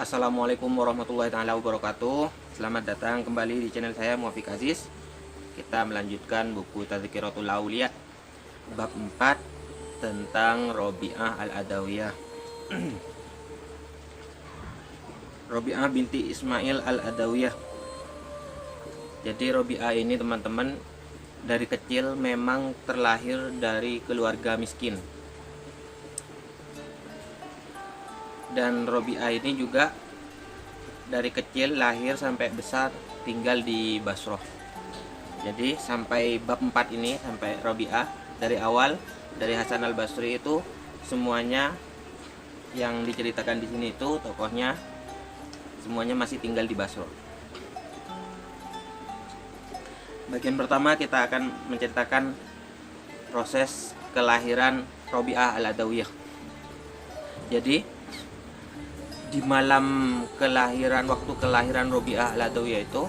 Assalamualaikum warahmatullahi taala wabarakatuh. Selamat datang kembali di channel saya Muafiq Aziz. Kita melanjutkan buku Tadhkiratul Auliya bab 4 tentang Robi'ah Al-Adawiyah. Robi'ah binti Ismail Al-Adawiyah. Jadi Robi'ah ini teman-teman dari kecil memang terlahir dari keluarga miskin. Dan Robi'ah ini juga dari kecil lahir sampai besar tinggal di Basroh. Jadi sampai bab 4 ini, sampai Robi'ah, dari awal dari Hasan Al-Basri itu semuanya yang diceritakan di sini itu tokohnya semuanya masih tinggal di Basroh. Bagian pertama kita akan menceritakan proses kelahiran Robi'ah Al-Adawiyah. Jadi di malam kelahiran, waktu kelahiran Robi'ah Al-Adawiyah itu,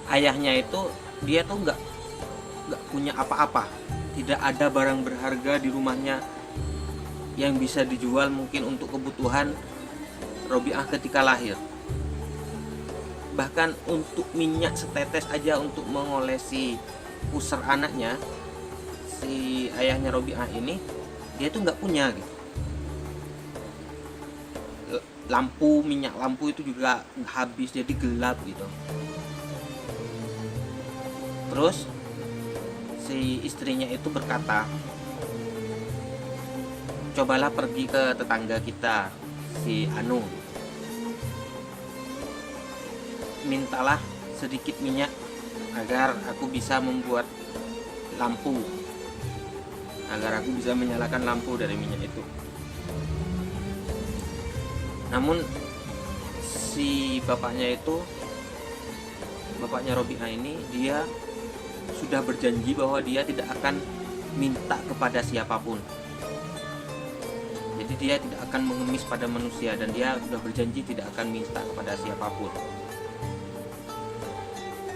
ayahnya itu dia tuh nggak punya apa-apa, tidak ada barang berharga di rumahnya yang bisa dijual mungkin untuk kebutuhan Robi'ah ketika lahir. Bahkan untuk minyak setetes aja untuk mengolesi pusar anaknya, si ayahnya Robi'ah ini dia tuh nggak punya gitu. Minyak lampu itu juga habis, jadi gelap gitu. Terus si istrinya itu berkata, cobalah pergi ke tetangga kita, si Anu, mintalah sedikit minyak agar aku bisa membuat lampu, agar aku bisa menyalakan lampu dari minyak itu. Namun si bapaknya Robi'ah ini, dia sudah berjanji bahwa dia tidak akan minta kepada siapapun. Jadi dia tidak akan mengemis pada manusia, dan dia sudah berjanji tidak akan minta kepada siapapun.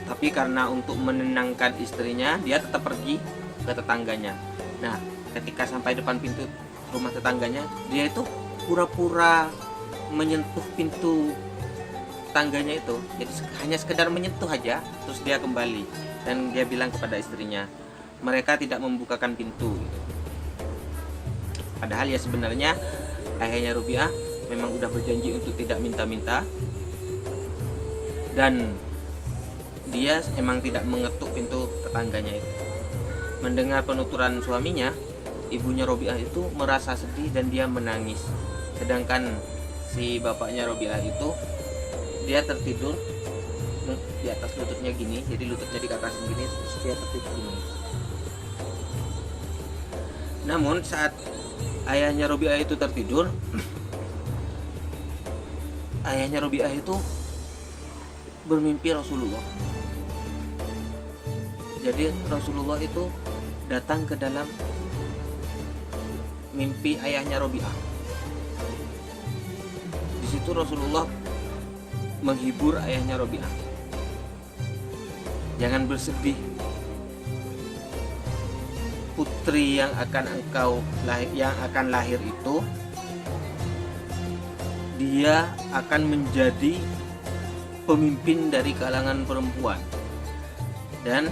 Tapi karena untuk menenangkan istrinya, dia tetap pergi ke tetangganya. Nah, ketika sampai depan pintu rumah tetangganya, dia itu pura-pura menyentuh pintu tangganya itu, jadi hanya sekedar menyentuh aja, terus dia kembali dan dia bilang kepada istrinya, mereka tidak membukakan pintu gitu. Padahal ya sebenarnya ayahnya Robi'ah memang udah berjanji untuk tidak minta-minta, dan dia emang tidak mengetuk pintu tetangganya itu. Mendengar penuturan suaminya, ibunya Robi'ah itu merasa sedih dan dia menangis. Sedangkan si bapaknya Robi'ah itu dia tertidur di atas lututnya gini, jadi lututnya dikatakan gini, terus dia tertidur gini. Namun saat ayahnya Robi'ah itu tertidur, ayahnya Robi'ah itu bermimpi Rasulullah. Jadi Rasulullah itu datang ke dalam mimpi ayahnya Robi'ah. Di situ Rasulullah menghibur ayahnya Robi'ah. Jangan bersedih, putri yang akan lahir itu, dia akan menjadi pemimpin dari kalangan perempuan, dan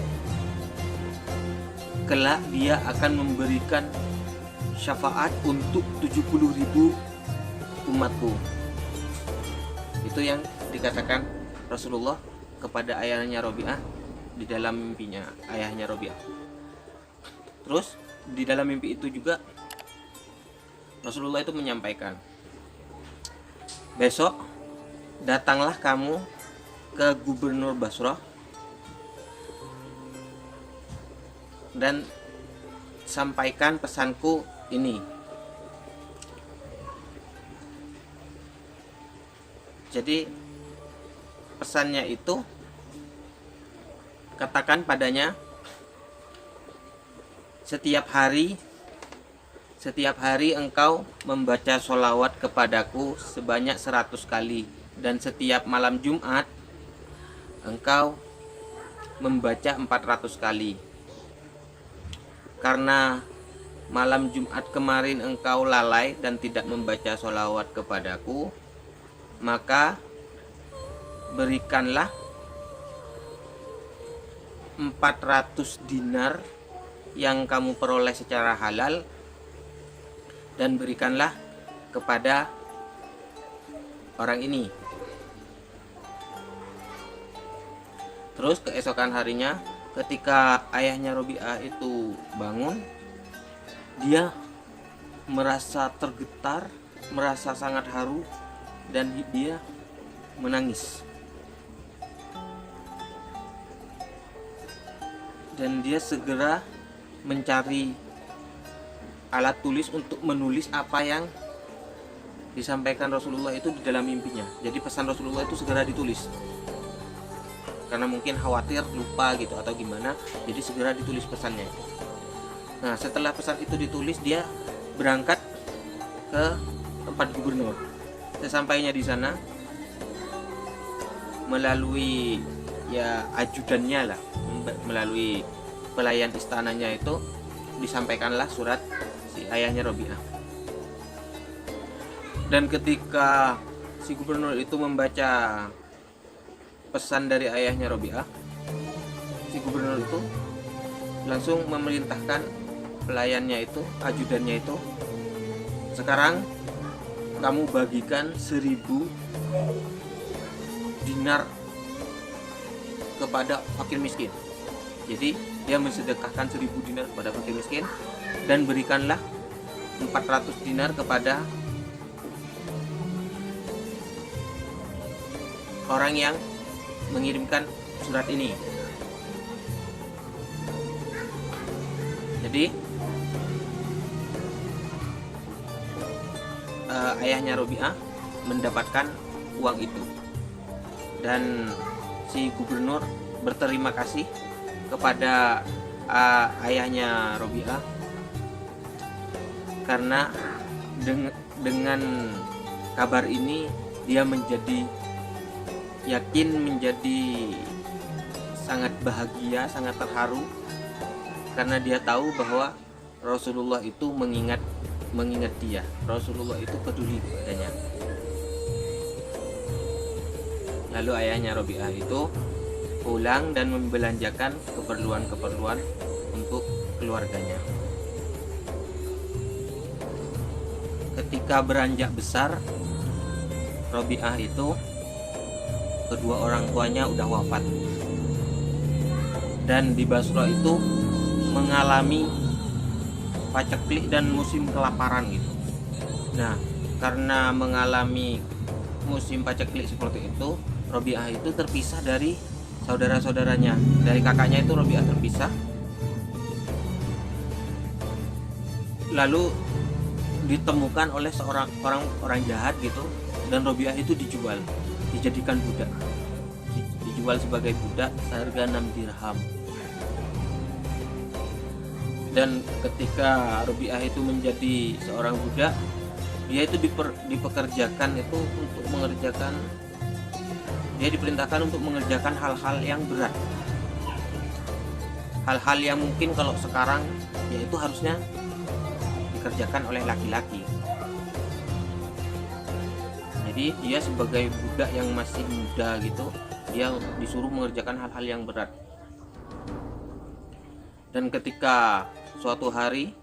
kelak dia akan memberikan syafaat untuk 70.000 umatku. Itu yang dikatakan Rasulullah kepada ayahnya Robi'ah di dalam mimpinya, ayahnya Robi'ah. Terus di dalam mimpi itu juga Rasulullah itu menyampaikan, besok datanglah kamu ke gubernur Basrah dan sampaikan pesanku ini. Jadi pesannya itu, katakan padanya, setiap hari engkau membaca sholawat kepadaku sebanyak 100 kali, dan setiap malam Jumat engkau membaca 400 kali. Karena malam Jumat kemarin engkau lalai dan tidak membaca sholawat kepadaku, maka berikanlah 400 dinar yang kamu peroleh secara halal dan berikanlah kepada orang ini. Terus keesokan harinya ketika ayahnya Robi'ah itu bangun, dia merasa tergetar, merasa sangat haru, dan dia menangis. Dan dia segera mencari alat tulis untuk menulis apa yang disampaikan Rasulullah itu di dalam mimpinya. Jadi pesan Rasulullah itu segera ditulis, karena mungkin khawatir lupa gitu atau gimana, jadi segera ditulis pesannya. Nah, setelah pesan itu ditulis, dia berangkat ke tempat gubernur. Sesampainya di sana, melalui ajudannya lah, melalui pelayan istananya itu, disampaikanlah surat si ayahnya Robi'ah. Dan ketika si gubernur itu membaca pesan dari ayahnya Robi'ah, si gubernur itu langsung memerintahkan pelayannya itu, ajudannya itu, sekarang kamu bagikan 1000 dinar kepada fakir miskin. Jadi dia mensedekahkan 1000 dinar kepada fakir miskin, dan berikanlah 400 dinar kepada orang yang mengirimkan surat ini. Jadi ayahnya Robi'ah mendapatkan uang itu, dan si gubernur berterima kasih kepada ayahnya Robi'ah karena dengan kabar ini dia menjadi yakin, menjadi sangat bahagia, sangat terharu, karena dia tahu bahwa Rasulullah itu mengingat dia, Rasulullah itu peduli kepadanya. Lalu ayahnya Robi'ah itu pulang dan membelanjakan keperluan-keperluan untuk keluarganya. Ketika beranjak besar, Robi'ah itu kedua orang tuanya udah wafat, dan di Basra itu mengalami paceklik dan musim kelaparan gitu. Nah, karena mengalami musim paceklik seperti itu, Robi'ah itu terpisah dari saudara-saudaranya. Dari kakaknya itu Robi'ah terpisah. Lalu ditemukan oleh orang jahat gitu, dan Robi'ah itu dijual, dijadikan budak, dijual sebagai budak seharga 6 dirham. Dan ketika Robi'ah itu menjadi seorang budak, dia itu dipekerjakan itu untuk mengerjakan, dia diperintahkan untuk mengerjakan hal-hal yang berat, hal-hal yang mungkin kalau sekarang yaitu harusnya dikerjakan oleh laki-laki. Jadi dia sebagai budak yang masih muda gitu, dia disuruh mengerjakan hal-hal yang berat. Dan ketika suatu hari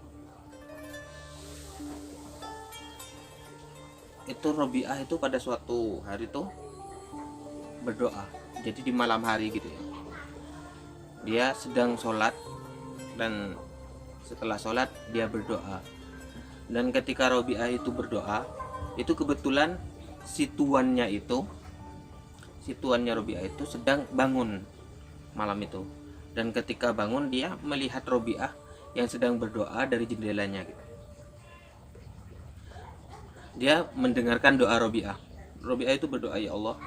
itu, Robi'ah itu pada suatu hari itu berdoa. Jadi di malam hari gitu ya, dia sedang sholat, dan setelah sholat dia berdoa. Dan ketika Robi'ah itu berdoa, itu kebetulan si tuannya Robi'ah itu sedang bangun malam itu. Dan ketika bangun, dia melihat Robi'ah yang sedang berdoa dari jendelanya gitu. Dia mendengarkan doa Robi'ah. Robi'ah itu berdoa, ya Allah,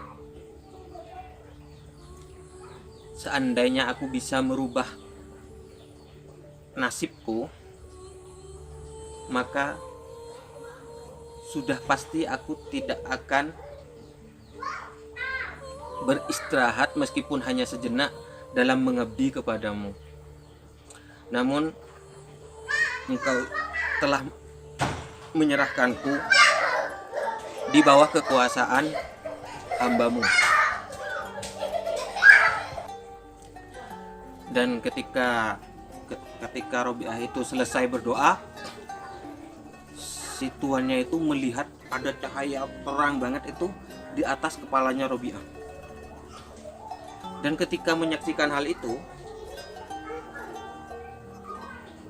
seandainya aku bisa merubah nasibku, maka sudah pasti aku tidak akan beristirahat meskipun hanya sejenak dalam mengabdi kepadamu. Namun telah menyerahkanku di bawah kekuasaan hambamu. Dan ketika Robiah itu selesai berdoa, si tuannya itu melihat ada cahaya terang banget itu di atas kepalanya Robiah. Dan ketika menyaksikan hal itu,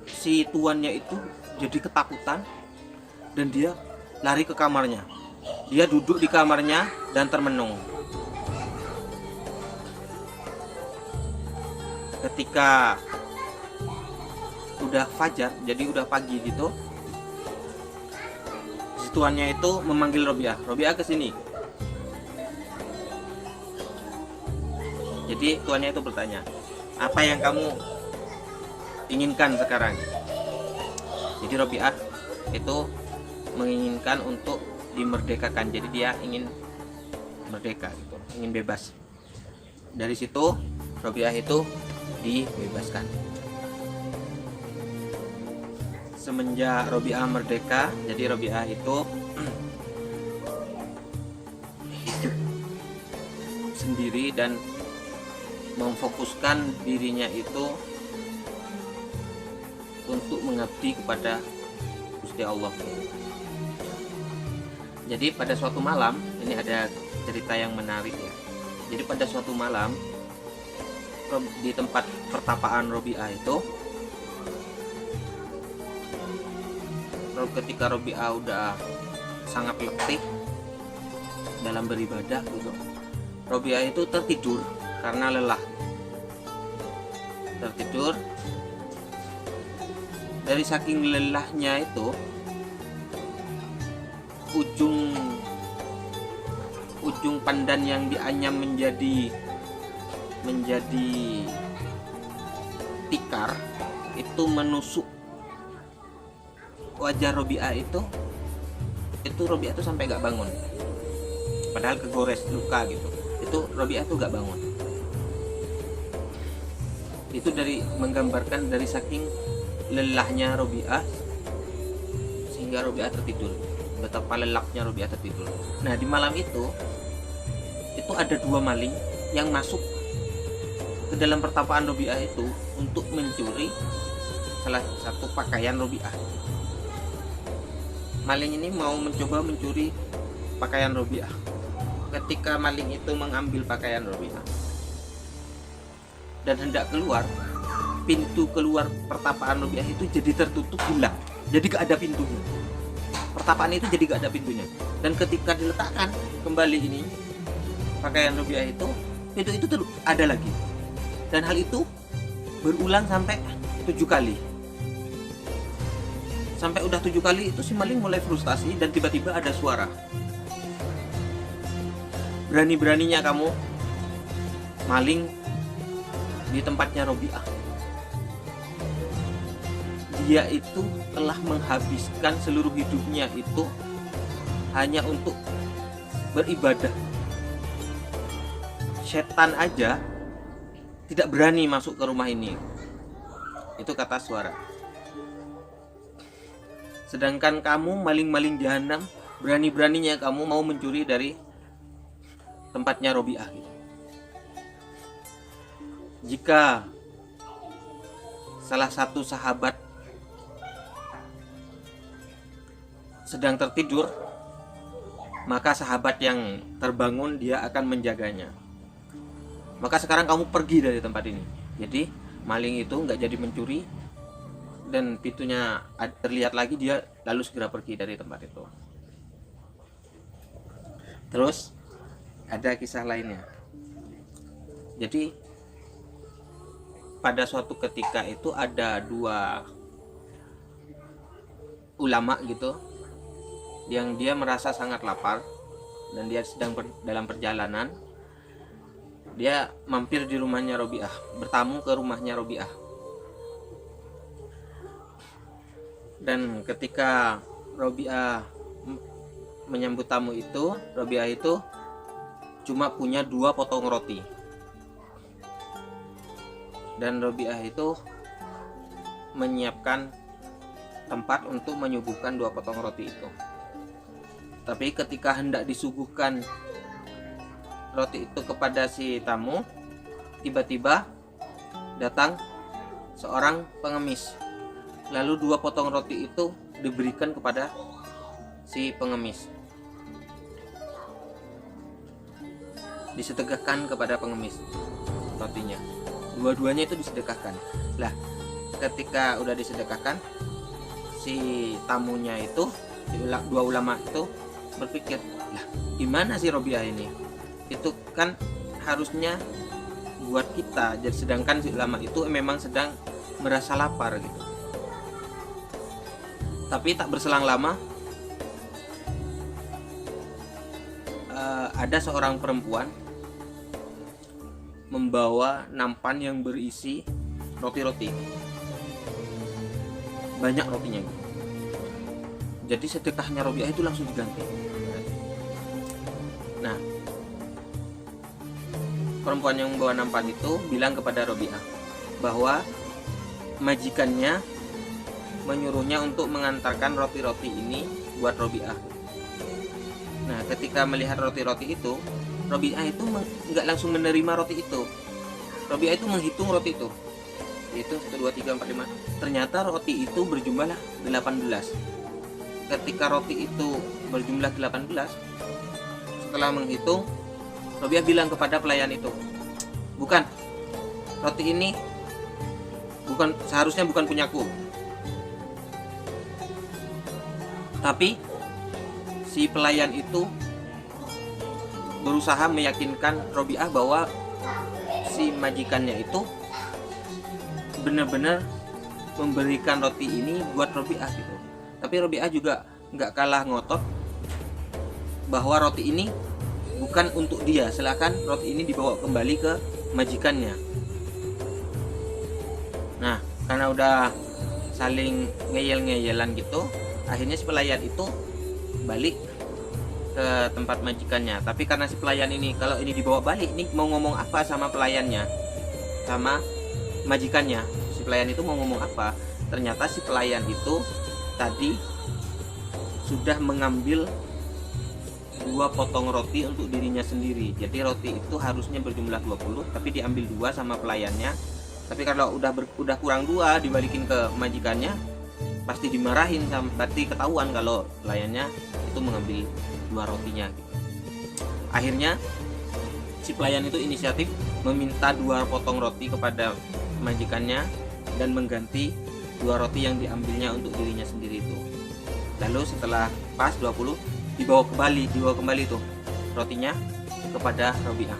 si tuannya itu jadi ketakutan dan dia lari ke kamarnya. Dia duduk di kamarnya dan termenung. Ketika udah fajar, jadi udah pagi gitu, si tuannya itu memanggil Robiah, "Robiah, ke sini." Jadi tuannya itu bertanya, "Apa yang kamu inginkan sekarang?" Jadi Robiah itu menginginkan untuk dimerdekakan. Jadi dia ingin merdeka gitu, ingin bebas. Dari situ Robiah itu dibebaskan. Semenjak Robiah merdeka, jadi Robiah itu hidup sendiri dan memfokuskan dirinya itu untuk mengabdi kepada Gusti Allah. Jadi pada suatu malam, ini ada cerita yang menarik ya. Jadi pada suatu malam di tempat pertapaan Robiah itu, ketika Robiah udah sangat letih dalam beribadah gitu, Robiah itu tertidur karena lelah. Tertidur. Dari saking lelahnya itu, ujung pandan yang dianyam menjadi tikar itu menusuk wajah Robiah itu Robiah itu sampai gak bangun, padahal kegores luka gitu. Itu Robiah itu gak bangun. Itu menggambarkan dari saking lelahnya Robiah sehingga Robiah tertidur, betapa lelahnya Robiah tertidur. Nah, di malam itu ada 2 maling yang masuk ke dalam pertapaan Robiah itu untuk mencuri salah satu pakaian Robiah. Maling ini mau mencoba mencuri pakaian Robiah. Ketika maling itu mengambil pakaian Robiah dan hendak keluar, pintu keluar pertapaan Robiah itu jadi tertutup, hilang. Jadi gak ada pintunya. Pertapaan itu jadi gak ada pintunya. Dan ketika diletakkan kembali ini pakaian Robiah itu, pintu itu ada lagi. Dan hal itu berulang sampai 7 kali. Sampai udah 7 kali itu si maling mulai frustasi dan tiba-tiba ada suara, "Berani-beraninya kamu maling di tempatnya Robiah. Dia itu telah menghabiskan seluruh hidupnya itu hanya untuk beribadah. Setan aja tidak berani masuk ke rumah ini." Itu kata suara. "Sedangkan kamu maling-maling jahanam, berani-beraninya kamu mau mencuri dari tempatnya Robiah." Jika salah satu sahabat sedang tertidur, maka sahabat yang terbangun dia akan menjaganya. Maka sekarang kamu pergi dari tempat ini. Jadi maling itu nggak jadi mencuri dan pintunya terlihat lagi, dia lalu segera pergi dari tempat itu. Terus ada kisah lainnya. Jadi pada suatu ketika itu ada 2 ulama gitu, yang dia merasa sangat lapar dan dia sedang dalam perjalanan. Dia mampir di rumahnya Robiah, bertamu ke rumahnya Robiah. Dan ketika Robiah menyambut tamu itu, Robiah itu cuma punya 2 potong roti. Dan Robiah itu menyiapkan tempat untuk menyuguhkan 2 potong roti itu. Tapi ketika hendak disuguhkan roti itu kepada si tamu, tiba-tiba datang seorang pengemis. Lalu 2 potong roti itu diberikan kepada si pengemis, disedekahkan kepada pengemis rotinya. Dua-duanya itu disedekahkan. Lah, ketika udah disedekahkan, si tamunya itu, si 2 ulama itu berpikir, lah gimana sih Robiah ini? Itu kan harusnya buat kita, jadi sedangkan si ulama itu memang sedang merasa lapar gitu. Tapi tak berselang lama, ada seorang perempuan membawa nampan yang berisi roti-roti, banyak rotinya. Jadi sedekahnya Robiah itu langsung diganti. Nah, perempuan yang membawa nampan itu bilang kepada Robiah bahwa majikannya menyuruhnya untuk mengantarkan roti-roti ini buat Robiah. Nah, ketika melihat roti-roti itu, Robiah itu nggak langsung menerima roti itu. Robiah itu menghitung roti itu. Itu 1, 2, 3, 4, 5. Ternyata roti itu berjumlah 18. Ketika roti itu berjumlah 18, setelah menghitung, Robiah bilang kepada pelayan itu, bukan, roti ini seharusnya bukan punyaku. Tapi si pelayan itu berusaha meyakinkan Robiah bahwa si majikannya itu benar-benar memberikan roti ini buat Robiah gitu. Tapi Robiah juga nggak kalah ngotot bahwa roti ini bukan untuk dia, silakan roti ini dibawa kembali ke majikannya. Nah, karena udah saling ngeyel-ngeyelan gitu, akhirnya si pelayan itu balik ke tempat majikannya. Tapi karena si pelayan ini, kalau ini dibawa balik, ini mau ngomong apa sama pelayannya, sama majikannya, si pelayan itu mau ngomong apa? Ternyata si pelayan itu tadi sudah mengambil 2 potong roti untuk dirinya sendiri. Jadi roti itu harusnya berjumlah 20, tapi diambil 2 sama pelayannya. Tapi kalau udah kurang 2 dibalikin ke majikannya, pasti dimarahin, berarti ketahuan kalau pelayannya itu mengambil 2 rotinya gitu. Akhirnya si pelayan itu inisiatif meminta 2 potong roti kepada majikannya dan mengganti 2 roti yang diambilnya untuk dirinya sendiri itu. Lalu setelah pas 20, dibawa kembali tuh rotinya kepada Robiah.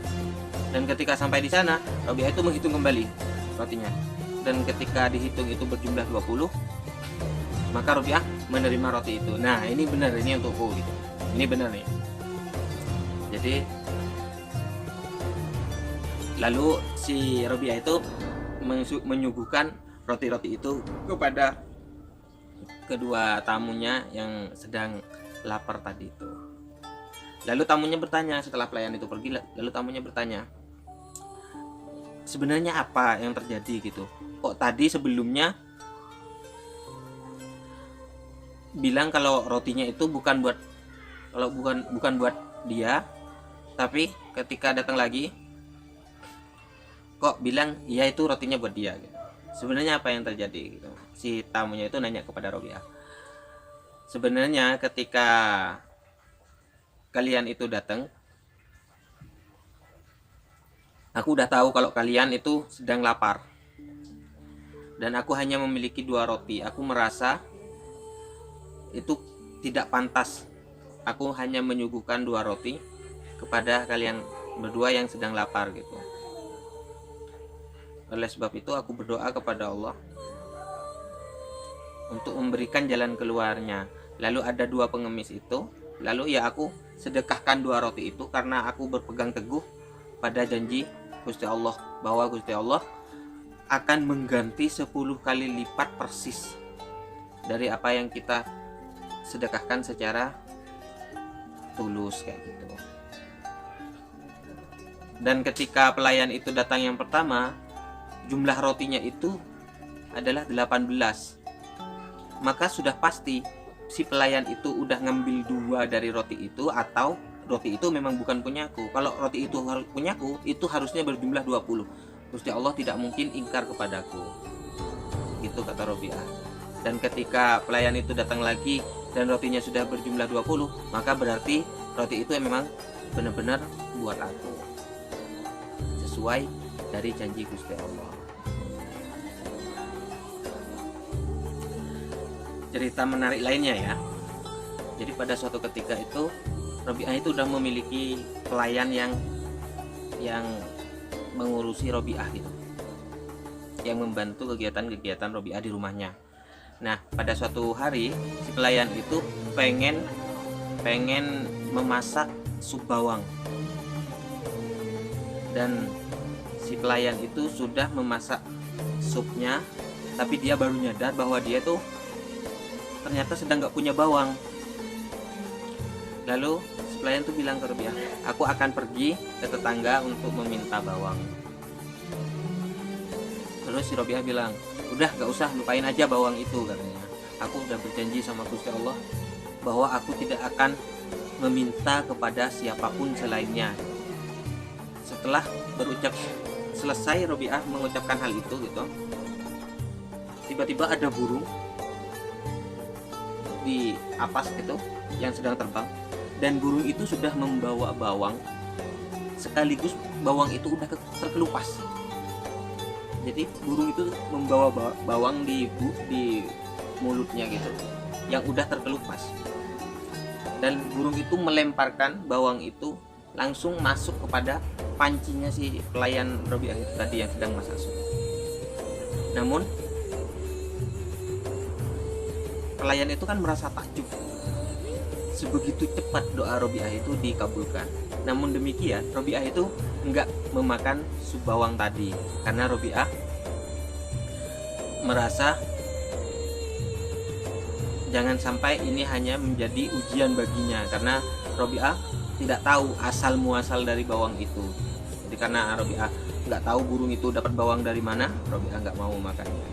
Dan ketika sampai di sana, Robiah itu menghitung kembali rotinya. Dan ketika dihitung itu berjumlah 20, maka Robiah menerima roti itu. Nah, ini benar, ini untukku gitu. Ini benar nih. Jadi lalu si Robiah itu menyuguhkan roti-roti itu kepada kedua tamunya yang sedang lapar tadi itu. Lalu tamunya bertanya, setelah pelayan itu pergi, lalu tamunya bertanya, sebenarnya apa yang terjadi gitu? Kok tadi sebelumnya bilang kalau rotinya itu bukan buat buat dia, tapi ketika datang lagi kok bilang iya itu rotinya buat dia gitu. Sebenarnya apa yang terjadi gitu? Si tamunya itu nanya kepada Robiah. Sebenarnya ketika kalian itu datang, aku udah tahu kalau kalian itu sedang lapar. Dan aku hanya memiliki 2 roti. Aku merasa itu tidak pantas. Aku hanya menyuguhkan 2 roti kepada kalian berdua yang sedang lapar gitu. Oleh sebab itu aku berdoa kepada Allah untuk memberikan jalan keluarnya. Lalu ada 2 pengemis itu, lalu ya aku sedekahkan 2 roti itu karena aku berpegang teguh pada janji Gusti Allah bahwa Gusti Allah akan mengganti 10 kali lipat persis dari apa yang kita sedekahkan secara tulus kayak gitu. Dan ketika pelayan itu datang yang pertama, jumlah rotinya itu adalah 18. maka sudah pasti si pelayan itu udah ngambil 2 dari roti itu, atau roti itu memang bukan punyaku. Kalau roti itu punyaku, itu harusnya berjumlah 20. Gusti Allah tidak mungkin ingkar kepadaku. Gitu kata Robi'ah. Dan ketika pelayan itu datang lagi dan rotinya sudah berjumlah 20, maka berarti roti itu memang benar-benar buat aku, sesuai dari janji Gusti Allah. Cerita menarik lainnya ya. Jadi pada suatu ketika itu Robi'ah itu udah memiliki pelayan yang mengurusi Robi'ah gitu, yang membantu kegiatan-kegiatan Robi'ah di rumahnya. Nah, pada suatu hari si pelayan itu pengen memasak sup bawang, dan si pelayan itu sudah memasak supnya, tapi dia baru nyadar bahwa dia tuh ternyata sedang nggak punya bawang. Lalu si pelayan tuh bilang ke Robi'ah, aku akan pergi ke tetangga untuk meminta bawang. Terus si Robi'ah bilang, udah gak usah, lupain aja bawang itu, katanya. Aku udah berjanji sama Gusti Allah bahwa aku tidak akan meminta kepada siapapun selainnya. Setelah selesai Robi'ah mengucapkan hal itu gitu, tiba-tiba ada burung di atas gitu yang sedang terbang, dan burung itu sudah membawa bawang, sekaligus bawang itu udah terkelupas. Jadi burung itu membawa bawang di mulutnya gitu, yang udah terkelupas, dan burung itu melemparkan bawang itu langsung masuk kepada pancinya si pelayan Robi'ah itu tadi yang sedang masak sup. Namun pelayan itu kan merasa takjub, sebegitu cepat doa Robi'ah itu dikabulkan. Namun demikian Robi'ah itu enggak memakan sup bawang tadi, karena Robi'ah merasa jangan sampai ini hanya menjadi ujian baginya, karena Robi'ah tidak tahu asal muasal dari bawang itu. Jadi karena Robi'ah nggak tahu burung itu dapat bawang dari mana, Robi'ah nggak mau makannya.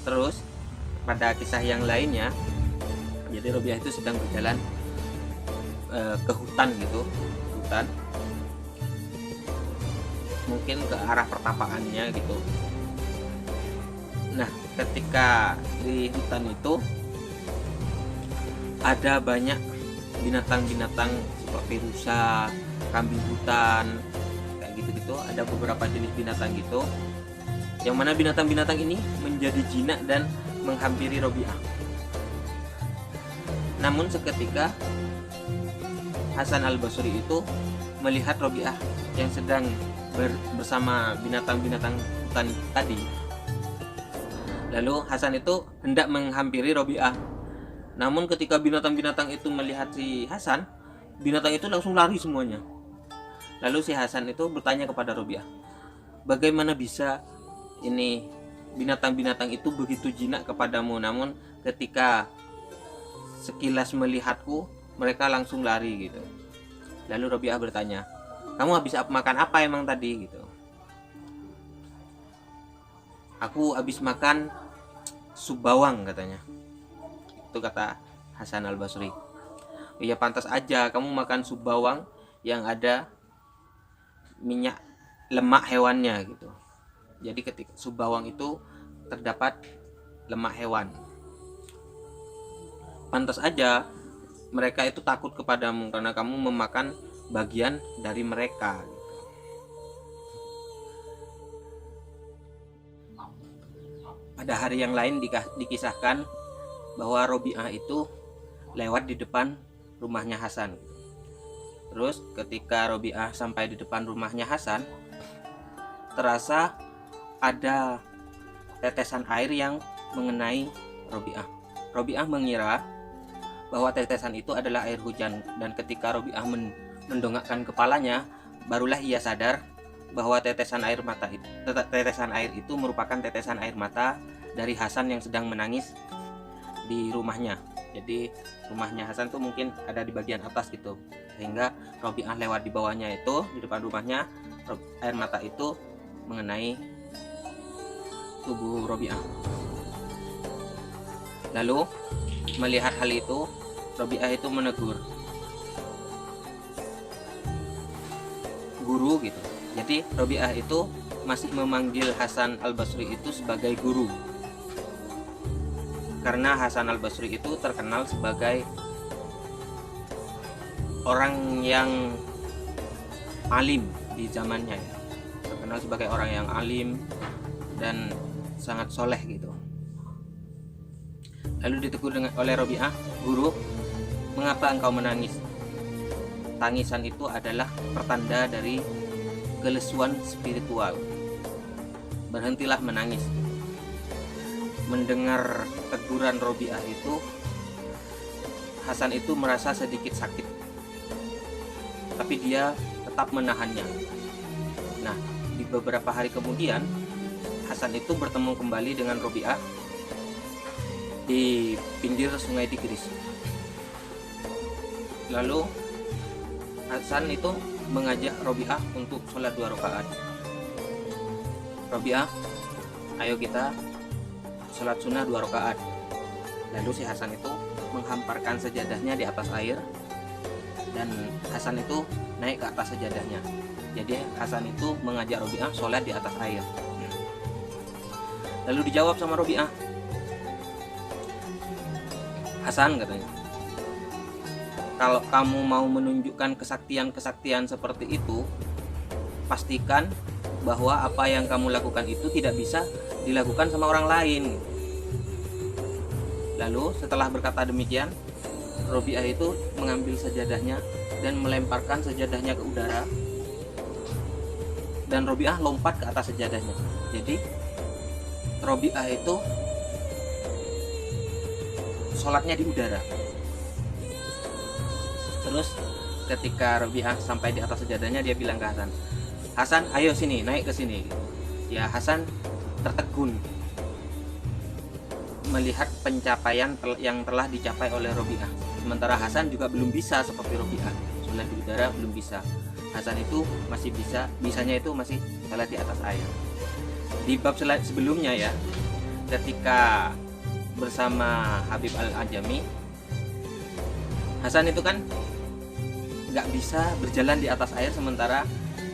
Terus pada kisah yang lainnya, jadi Robi'ah itu sedang berjalan ke hutan gitu, mungkin ke arah pertapaannya gitu. Nah, ketika di hutan itu ada banyak binatang-binatang seperti rusa, kambing hutan, kayak gitu-gitu. Ada beberapa jenis binatang gitu, yang mana binatang-binatang ini menjadi jinak dan menghampiri Robi'ah. Namun seketika Hasan al-Basri itu melihat Robi'ah yang sedang bersama binatang-binatang hutan tadi. Lalu Hasan itu hendak menghampiri Robi'ah. Namun ketika binatang-binatang itu melihat si Hasan, binatang itu langsung lari semuanya. Lalu si Hasan itu bertanya kepada Robi'ah, bagaimana bisa ini binatang-binatang itu begitu jinak kepadamu, namun ketika sekilas melihatku mereka langsung lari gitu. Lalu Robi'ah bertanya, kamu habis makan apa emang tadi gitu? Aku habis makan sup bawang, katanya. Itu kata Hasan al-Basri. Ya pantas aja kamu makan sup bawang yang ada minyak lemak hewannya gitu. Jadi ketika sup bawang itu terdapat lemak hewan, pantas aja mereka itu takut kepadamu karena kamu memakan bagian dari mereka gitu. Pada hari yang lain dikisahkan bahwa Robi'ah itu lewat di depan rumahnya Hasan. Terus ketika Robi'ah sampai di depan rumahnya Hasan, terasa ada tetesan air yang mengenai Robi'ah. Robi'ah mengira bahwa tetesan itu adalah air hujan, dan ketika Robi'ah mendongakkan kepalanya, barulah ia sadar bahwa tetesan air itu merupakan tetesan air mata dari Hasan yang sedang menangis di rumahnya. Jadi rumahnya Hasan tuh mungkin ada di bagian atas gitu, sehingga Robi'ah lewat di bawahnya itu, di depan rumahnya, air mata itu mengenai tubuh Robi'ah. Lalu melihat hal itu, Robiah itu menegur guru gitu. Jadi Robiah itu masih memanggil Hasan Al-Basri itu sebagai guru, karena Hasan Al-Basri itu terkenal sebagai orang yang alim di zamannya ya. Terkenal sebagai orang yang alim dan sangat soleh gitu. Lalu ditegur oleh Robiah, "Guru, mengapa engkau menangis? Tangisan itu adalah pertanda dari kelesuan spiritual. Berhentilah menangis." Mendengar teguran Robiah itu, Hasan itu merasa sedikit sakit, tapi dia tetap menahannya. Nah, di beberapa hari kemudian, Hasan itu bertemu kembali dengan Robiah di pinggir sungai Tigris. Lalu Hasan itu mengajak Robiah untuk sholat 2 rakaat. "Robiah, ayo kita sholat sunnah 2 rakaat." Lalu si Hasan itu menghamparkan sajadahnya di atas air, dan Hasan itu naik ke atas sajadahnya. Jadi Hasan itu mengajak Robiah sholat di atas air. Lalu dijawab sama Robiah, "Hasan," katanya, "kalau kamu mau menunjukkan kesaktian-kesaktian seperti itu, pastikan bahwa apa yang kamu lakukan itu tidak bisa dilakukan sama orang lain." Lalu setelah berkata demikian, Robiah itu mengambil sajadahnya dan melemparkan sajadahnya ke udara, dan Robiah lompat ke atas sajadahnya. Jadi Robiah itu sholatnya di udara. Terus ketika Robiah sampai di atas sajadahnya, dia bilang ke Hasan, "Hasan, ayo sini, naik ke sini." Ya, Hasan tertegun melihat pencapaian yang telah dicapai oleh Robiah. Sementara Hasan juga belum bisa seperti Robiah, sholat di udara belum bisa. Hasan itu masih bisanya itu masih sholat di atas air. Di bab sebelumnya ya, ketika bersama Habib Al-Ajami, Hasan itu kan nggak bisa berjalan di atas air, sementara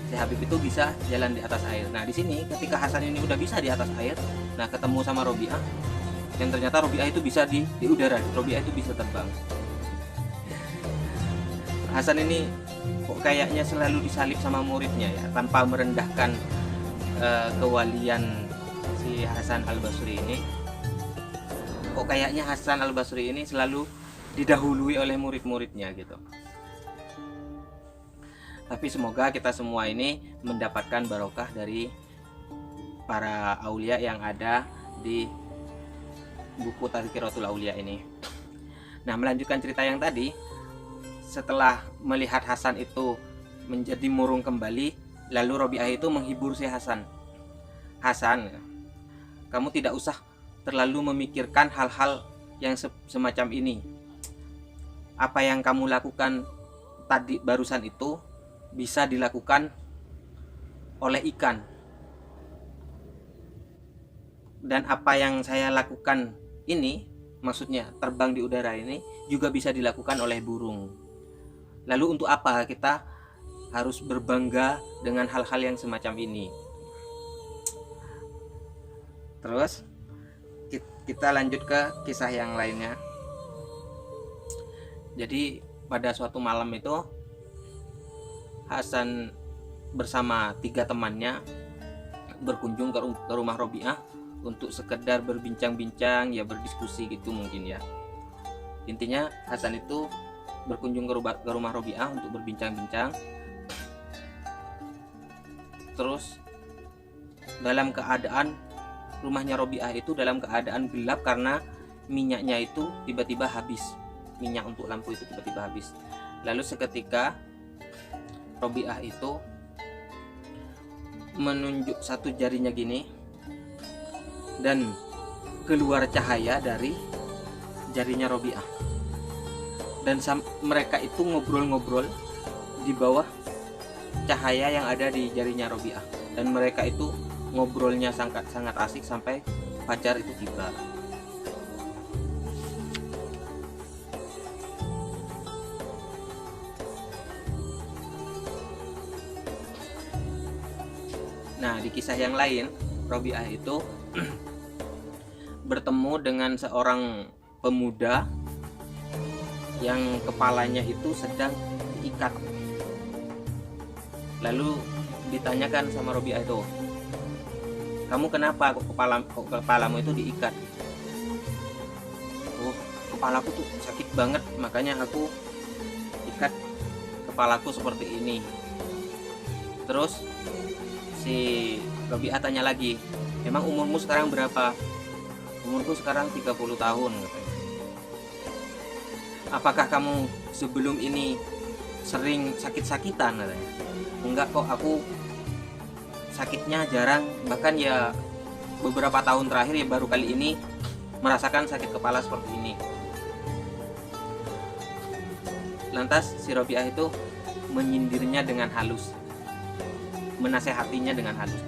si Habib itu bisa jalan di atas air. Nah, di sini ketika Hasan ini udah bisa di atas air, nah ketemu sama Robiah, dan ternyata Robiah itu bisa di udara, Robiah itu bisa terbang. Hasan ini kok kayaknya selalu disalib sama muridnya ya, tanpa merendahkan kewalian si Hasan Al-Basri ini. Kok kayaknya Hasan Al-Basri ini selalu didahului oleh murid-muridnya gitu. Tapi semoga kita semua ini mendapatkan barokah dari para aulia yang ada di buku Tazkiratul Aulia ini. Nah, melanjutkan cerita yang tadi, setelah melihat Hasan itu menjadi murung kembali, lalu Robiah itu menghibur si Hasan. "Hasan, kamu tidak usah terlalu memikirkan hal-hal yang semacam ini. Apa yang kamu lakukan tadi barusan itu bisa dilakukan oleh ikan. Dan apa yang saya lakukan ini, maksudnya terbang di udara ini, juga bisa dilakukan oleh burung. Lalu untuk apa kita harus berbangga dengan hal-hal yang semacam ini?" Terus kita lanjut ke kisah yang lainnya. Jadi pada suatu malam itu, Hasan bersama 3 temannya berkunjung ke rumah Robiah untuk sekedar berbincang-bincang, ya berdiskusi gitu mungkin ya. Intinya Hasan itu berkunjung ke rumah Robiah untuk berbincang-bincang. Terus dalam keadaan rumahnya Robiah itu dalam keadaan gelap karena minyaknya itu tiba-tiba habis. Minyak untuk lampu itu tiba-tiba habis. Lalu seketika Robiah itu menunjuk satu jarinya gini, dan keluar cahaya dari jarinya Robiah. Dan mereka itu ngobrol-ngobrol di bawah cahaya yang ada di jarinya Robiah. Dan mereka itu ngobrolnya sangat asik sampai fajar itu tiba. Nah, di kisah yang lain, Robiah itu bertemu dengan seorang pemuda yang kepalanya itu sedang diikat. Lalu ditanyakan sama Robiah itu, kamu kenapa kok kepalamu itu diikat? Oh, kepalaku tuh sakit banget, makanya aku ikat kepalaku seperti ini. Terus si Robiah tanya lagi, emang umurmu sekarang berapa? Umurku sekarang 30 tahun katanya. Apakah kamu sebelum ini sering sakit-sakitan katanya? Enggak kok, aku sakitnya jarang, bahkan ya beberapa tahun terakhir ya baru kali ini merasakan sakit kepala seperti ini. Lantas si Robiah itu menyindirnya dengan halus, menasehatinya dengan halus,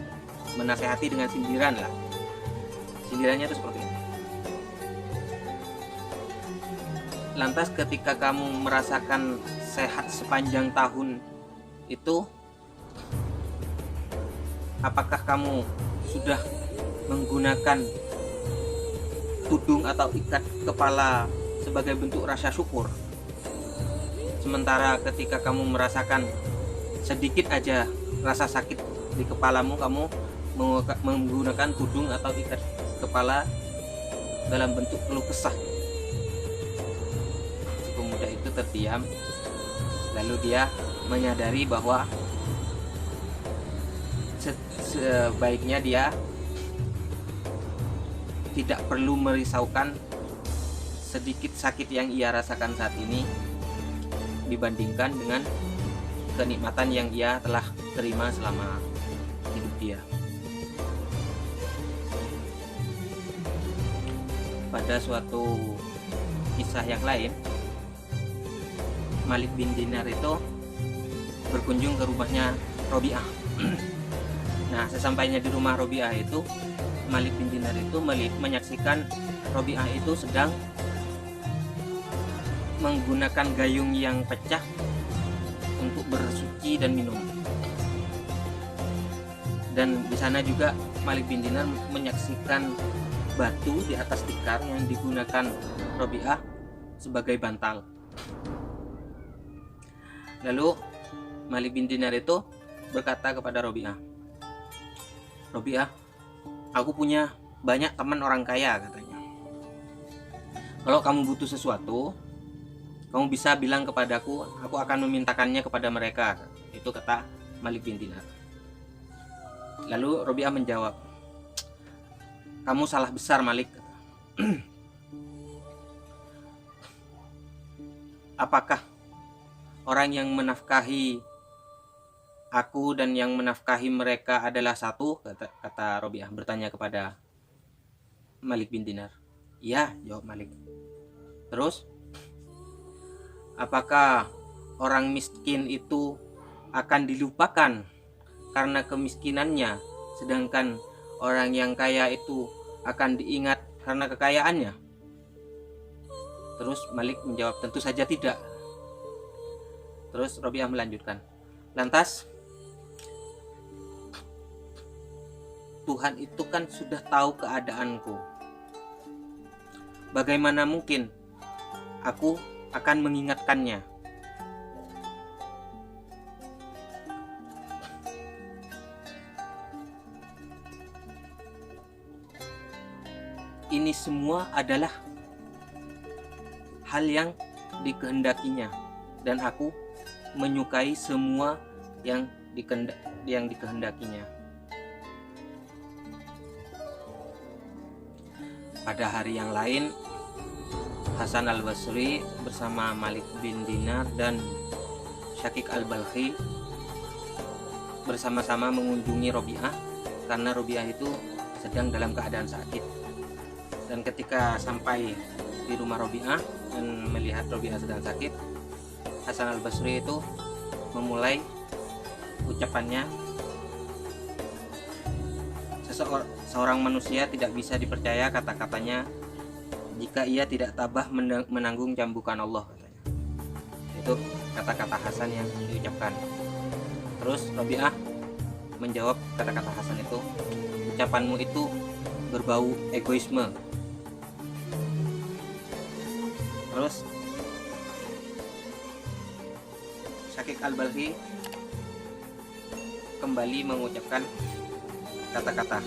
menasehati dengan sindiran lah. Sindirannya itu seperti ini. Lantas ketika kamu merasakan sehat sepanjang tahun itu, apakah kamu sudah menggunakan tudung atau ikat kepala sebagai bentuk rasa syukur? Sementara ketika kamu merasakan sedikit aja rasa sakit di kepalamu, kamu menggunakan tudung atau ikat kepala dalam bentuk keluh kesah. Si pemuda itu terdiam, lalu dia menyadari bahwa sebaiknya dia tidak perlu merisaukan sedikit sakit yang ia rasakan saat ini dibandingkan dengan kenikmatan yang ia telah terima selama hidup dia. Pada suatu kisah yang lain, Malik bin Dinar itu berkunjung ke rumahnya Robiah. Nah, sesampainya di rumah Robiah itu, Malik bin Dinar itu menyaksikan Robiah itu sedang menggunakan gayung yang pecah untuk bersuci dan minum. Dan di sana juga Malik bin Dinar menyaksikan batu di atas tikar yang digunakan Robiah sebagai bantal. Lalu Malik bin Dinar itu berkata kepada Robiah, Robiah, aku punya banyak teman orang kaya katanya. Kalau kamu butuh sesuatu, kamu bisa bilang kepadaku, aku akan memintakannya kepada mereka. Itu kata Malik bin Dinar. Lalu Robiah menjawab, kamu salah besar Malik. Apakah orang yang menafkahi aku dan yang menafkahi mereka adalah satu? Kata Robiah bertanya kepada Malik bin Dinar. Iya, jawab Malik. Terus, apakah orang miskin itu akan dilupakan karena kemiskinannya, sedangkan orang yang kaya itu akan diingat karena kekayaannya? Terus Malik menjawab, tentu saja tidak. Terus Robiah melanjutkan, lantas Tuhan itu kan sudah tahu keadaanku. Bagaimana mungkin aku akan mengingatkannya? Ini semua adalah hal yang dikehendakinya, dan aku menyukai semua yang dikehendakinya. Pada hari yang lain, Hasan al-Basri bersama Malik bin Dinar dan Syakik al-Balkhi bersama-sama mengunjungi Robiah karena Robiah itu sedang dalam keadaan sakit. Dan ketika sampai di rumah Robiah dan melihat Robiah sedang sakit, Hasan al-Basri itu memulai ucapannya, seorang manusia tidak bisa dipercaya kata-katanya jika ia tidak tabah menanggung cambukan Allah, katanya. Itu kata-kata Hasan yang diucapkan. Terus Robiah menjawab kata-kata Hasan itu, ucapanmu itu berbau egoisme. Terus Syakik Al-Balkhi kembali mengucapkan kata-kata,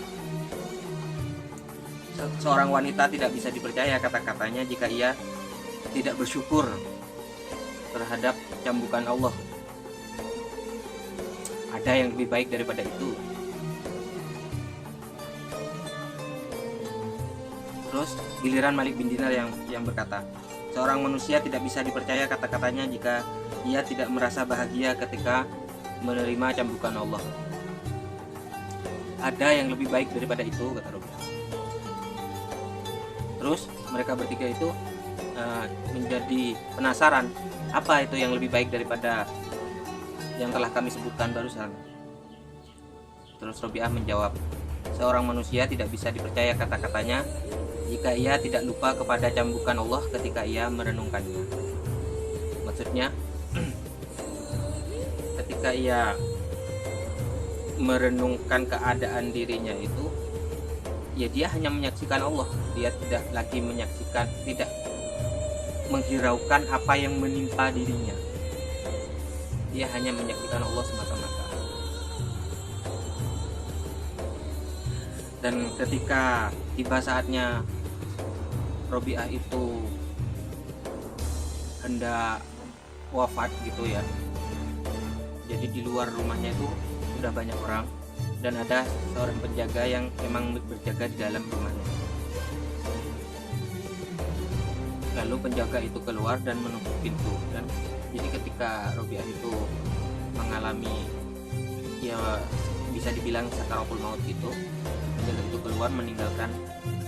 seorang wanita tidak bisa dipercaya kata-katanya jika ia tidak bersyukur terhadap cambukan Allah. Ada yang lebih baik daripada itu. Terus giliran Malik bin Dinar yang berkata, seorang manusia tidak bisa dipercaya kata-katanya jika ia tidak merasa bahagia ketika menerima cambukan Allah. Ada yang lebih baik daripada itu, kata Rabi'ah. Terus mereka bertiga itu menjadi penasaran, apa itu yang lebih baik daripada yang telah kami sebutkan barusan. Terus Rabi'ah menjawab, seorang manusia tidak bisa dipercaya kata-katanya jika ia tidak lupa kepada cambukan Allah ketika ia merenungkannya. Maksudnya ketika ia merenungkan keadaan dirinya itu, ya dia hanya menyaksikan Allah. Dia tidak lagi menyaksikan, tidak menghiraukan apa yang menimpa dirinya. Dia hanya menyaksikan Allah semata-mata. Dan ketika tiba saatnya Rabi'ah itu hendak wafat gitu ya, jadi di luar rumahnya itu sudah banyak orang dan ada seorang penjaga yang memang berjaga di dalam rumahnya. Lalu penjaga itu keluar dan menutup pintu, dan jadi ketika Rabi'ah itu mengalami, ya bisa dibilang sakaratul maut gitu, penjaga itu keluar meninggalkan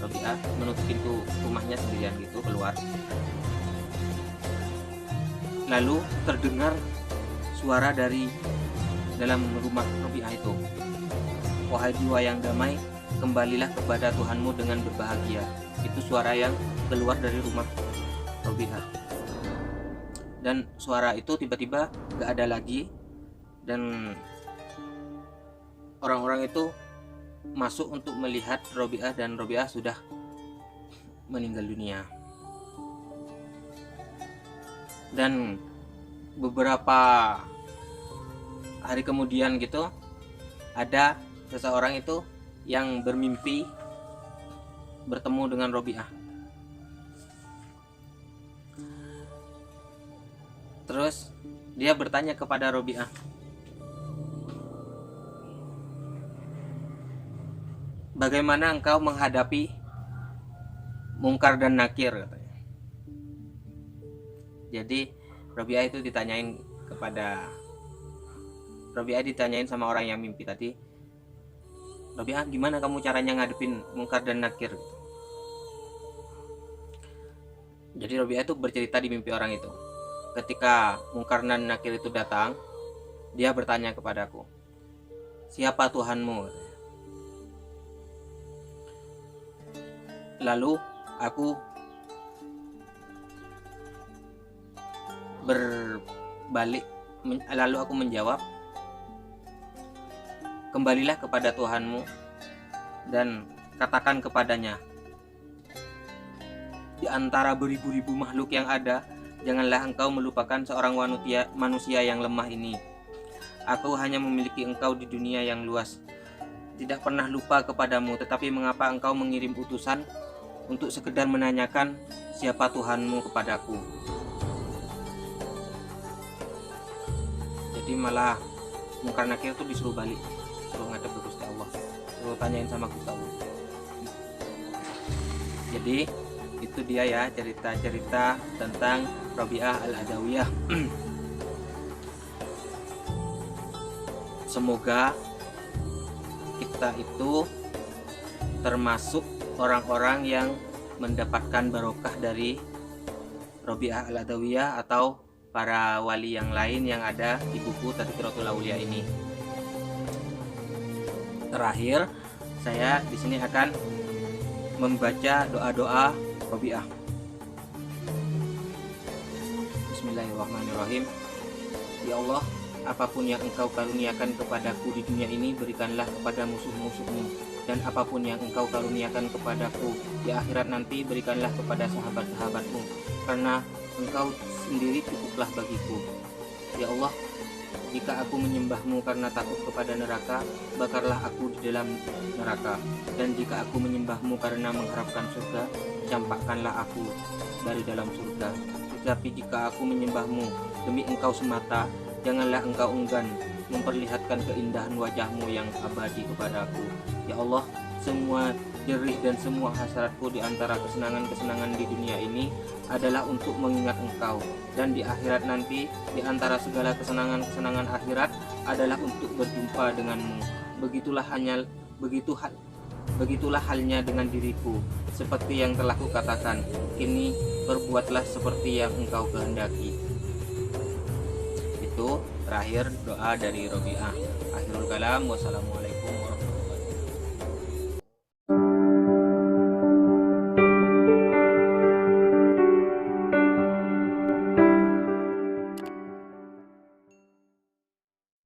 Rabi'ah, menutup pintu rumahnya sendirian gitu keluar. Lalu terdengar suara dari dalam rumah Rabi'ah itu, wahai jiwa yang damai, kembalilah kepada Tuhanmu dengan berbahagia. Itu suara yang keluar dari rumah Rabi'ah. Dan suara itu tiba-tiba gak ada lagi, dan orang-orang itu masuk untuk melihat Rabi'ah, dan Rabi'ah sudah meninggal dunia. Dan beberapa hari kemudian gitu, ada seseorang itu yang bermimpi bertemu dengan Rabi'ah. Terus dia bertanya kepada Rabi'ah, bagaimana engkau menghadapi Mungkar dan Nakir, katanya. Jadi Rabi'ah ditanyain sama orang yang mimpi tadi, Rabi'ah, gimana kamu caranya ngadepin Mungkar dan Nakir? Jadi Rabi'ah itu bercerita di mimpi orang itu, ketika Mungkar dan Nakir itu datang, dia bertanya kepadaku, siapa Tuhanmu? Lalu aku menjawab, kembalilah kepada Tuhanmu dan katakan kepadanya, di antara beribu-ribu makhluk yang ada, janganlah engkau melupakan seorang manusia yang lemah ini. Aku hanya memiliki engkau di dunia yang luas, tidak pernah lupa kepadamu, tetapi mengapa engkau mengirim utusan untuk sekedar menanyakan siapa Tuhanmu kepadaku? Jadi malah Mungkar Nakir itu disuruh balik, suruh ngadep ke Gusti Allah, suruh tanyain sama Gusti Allah. Jadi itu dia ya cerita-cerita tentang Rabi'ah Al-Adawiyah. Semoga kita itu termasuk orang-orang yang mendapatkan barokah dari Rabi'ah Al-Adawiyah atau para wali yang lain yang ada di buku Tadhkiratul Auliya ini. Terakhir, saya di sini akan membaca doa-doa Rabi'ah. Bismillahirrahmanirrahim. Ya Allah, apapun yang engkau karuniakan kepadaku di dunia ini, berikanlah kepada musuh-musuhmu, dan apapun yang engkau karuniakan kepadaku di akhirat nanti, berikanlah kepada sahabat-sahabatmu, karena engkau sendiri cukuplah bagiku. Ya Allah, jika aku menyembahmu karena takut kepada neraka, bakarlah aku di dalam neraka. Dan jika aku menyembahmu karena mengharapkan surga, campakkanlah aku dari dalam surga. Tetapi jika aku menyembahmu demi engkau semata, janganlah engkau enggan memperlihatkan keindahan wajahmu yang abadi kepadaku. Ya Allah, semua jerih dan semua hasratku di antara kesenangan-kesenangan di dunia ini adalah untuk mengingat engkau, dan di akhirat nanti di antara segala kesenangan-kesenangan akhirat adalah untuk berjumpa denganmu. Begitulah halnya dengan diriku, seperti yang telah kukatakan, kini berbuatlah seperti yang engkau kehendaki. Itu terakhir doa dari Robi'ah. Akhirul kalam, wassalamualaikum